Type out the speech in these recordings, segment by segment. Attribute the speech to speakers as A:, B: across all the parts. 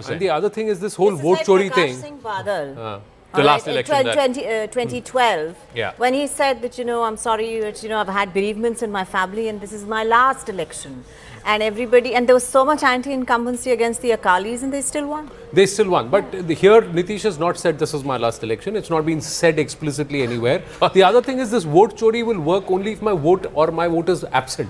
A: 28%.
B: And the other thing is this whole vote chori thing.
A: The last election.
C: 2012, when he said that, I'm sorry, I've had bereavements in my family and this is my last election. And there was so much anti-incumbency against the Akalis and they still won.
B: They still won. But here, Nitish has not said this is my last election. It's not been said explicitly anywhere. The other thing is this vote chori will work only if my vote is absent.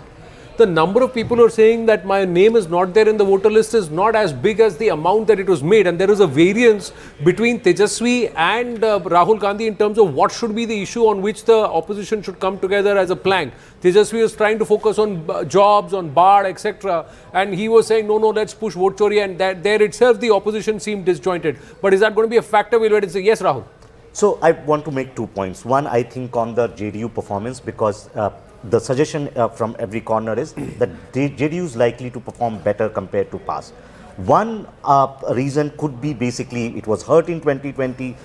B: The number of people who are saying that my name is not there in the voter list is not as big as the amount that it was made. And there is a variance between Tejasvi and Rahul Gandhi in terms of what should be the issue on which the opposition should come together as a plank. Tejasvi was trying to focus on jobs, on BARD, etc. And he was saying, no, let's push vote chori. And that there itself, the opposition seemed disjointed. But is that going to be a factor? We'll wait and say, yes, Rahul.
D: So I want to make 2 points. One, I think on the JDU performance, because the suggestion from every corner is that JDU is likely to perform better compared to past. One reason could be basically it was hurt in 2020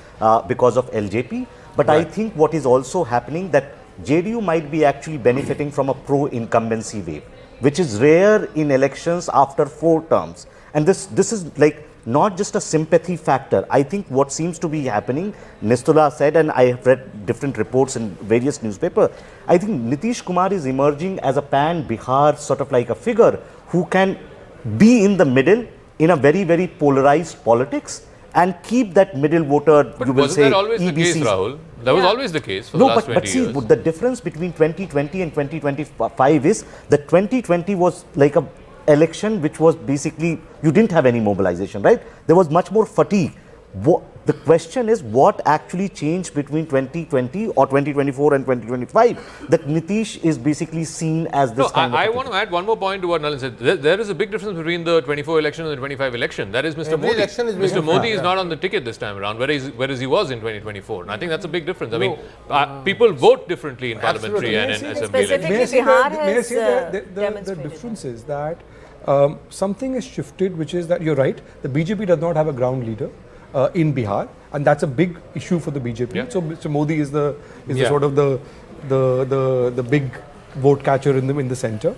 D: because of LJP. But right. I think what is also happening that JDU might be actually benefiting from a pro-incumbency wave, which is rare in elections after 4 terms. And this is like not just a sympathy factor. I think what seems to be happening, Nistula said, and I have read different reports in various newspapers, I think Nitish Kumar is emerging as a PAN BIHAR sort of like a figure who can be in the middle in a very, very polarized politics and keep that middle voter,
A: but
D: you will say,
A: that always the case, Rahul? That was always the case for the last 20 years.
D: But see, the difference between 2020 and 2025 is that 2020 was like a election which was basically, you didn't have any mobilization, right? There was much more fatigue. The question is what actually changed between 2020 or 2024 and 2025 that Nitish is basically seen as this kind of...
A: I want to add one more point to what Nalin said. There is a big difference between the 24 election and the 25 election. That is Mr. Modi. Mr. Modi is not on the ticket this time around, whereas he was in 2024 And I think that's a big difference. I mean, people vote differently in parliamentary and assembly elections.
E: The difference is that something has shifted, which is that you're right, the BJP does not have a ground leader in Bihar, and that's a big issue for the BJP. Yeah. So Mr. Modi is the sort of the big vote catcher in the center.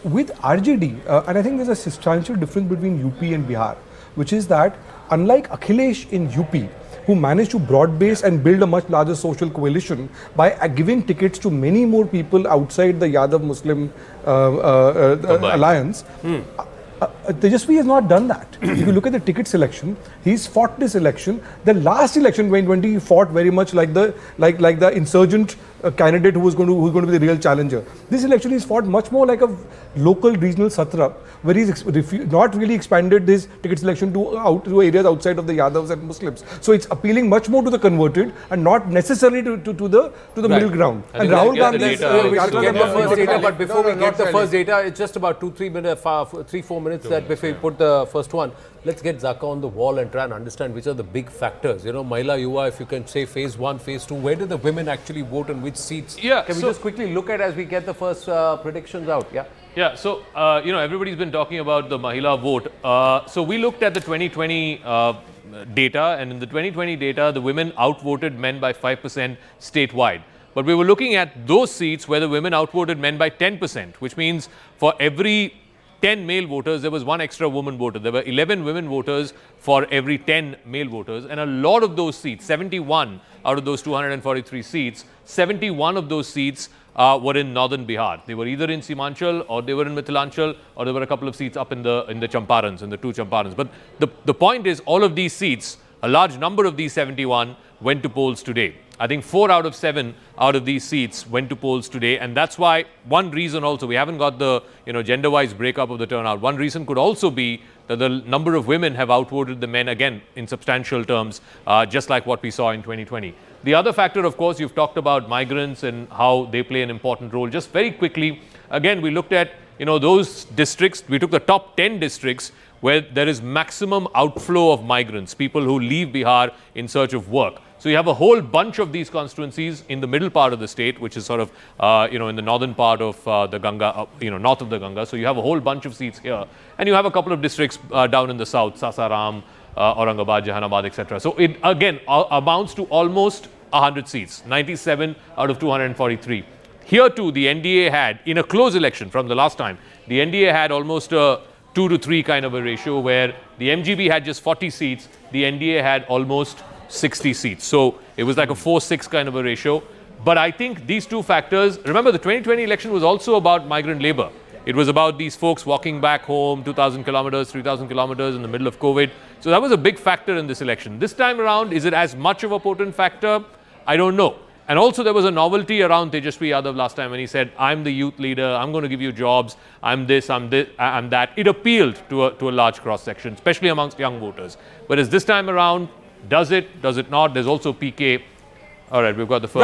E: With RJD, and I think there's a substantial difference between UP and Bihar, which is that unlike Akhilesh in UP, who managed to broad base and build a much larger social coalition by giving tickets to many more people outside the Yadav Muslim alliance. Tejasvi has not done that. If you look at the ticket selection, he's fought this election. The last election, 2020, he fought very much like the insurgent candidate who was going to be the real challenger. This election he's fought much more like a local regional satra, where he's not really expanded his ticket selection to areas outside of the Yadavs and Muslims. So it's appealing much more to the converted and not necessarily to the middle ground.
A: And Rahul Gandhi
B: but before we get the first data, it's just about 3-4 minutes that before we put the first one. Let's get Zaka on the wall and try and understand which are the big factors. Mahila Yuva, if you can say phase 1, phase 2, where did the women actually vote and which seats?
A: Yeah,
B: can we just quickly look at as we get the first predictions out?
A: Yeah, so, everybody's been talking about the Mahila vote. So we looked at the 2020 data, and in the 2020 data, the women outvoted men by 5% statewide. But we were looking at those seats where the women outvoted men by 10%, which means for every 10 male voters, there was 1 extra woman voter. There were 11 women voters for every 10 male voters. And a lot of those seats, 71 out of those 243 seats, 71 of those seats were in northern Bihar. They were either in Simanchal or they were in Mithilanchal, or there were a couple of seats up in the Champarans, in the 2 Champarans. But the point is, all of these seats, a large number of these 71 went to polls today. I think 4 out of 7 out of these seats went to polls today, and that's why one reason also, we haven't got the gender-wise breakup of the turnout. One reason could also be that the number of women have outvoted the men again in substantial terms, just like what we saw in 2020. The other factor, of course, you've talked about migrants and how they play an important role. Just very quickly, again, we looked at those districts. We took the top 10 districts where there is maximum outflow of migrants, people who leave Bihar in search of work. So you have a whole bunch of these constituencies in the middle part of the state, which is sort of, in the northern part of the Ganga, north of the Ganga. So you have a whole bunch of seats here. And you have a couple of districts down in the south, Sasaram, Aurangabad, Jahanabad, etc. So it, again, amounts to almost 100 seats, 97 out of 243. Here too, the NDA had, in a close election from the last time, the NDA had almost 2 to 3 kind of a ratio, where the MGB had just 40 seats, the NDA had almost 60 seats. So it was like a 4-6 kind of a ratio. But I think these two factors, remember the 2020 election was also about migrant labor. It was about these folks walking back home 2,000 kilometers, 3,000 kilometers in the middle of COVID. So that was a big factor in this election. This time around, is it as much of a potent factor? I don't know. And also there was a novelty around Tejasvi Yadav last time when he said, I'm the youth leader, I'm going to give you jobs, I'm this, I'm that. It appealed to a large cross section, especially amongst young voters. Whereas this time around, does it not? There's also PK. All right, we've got the first.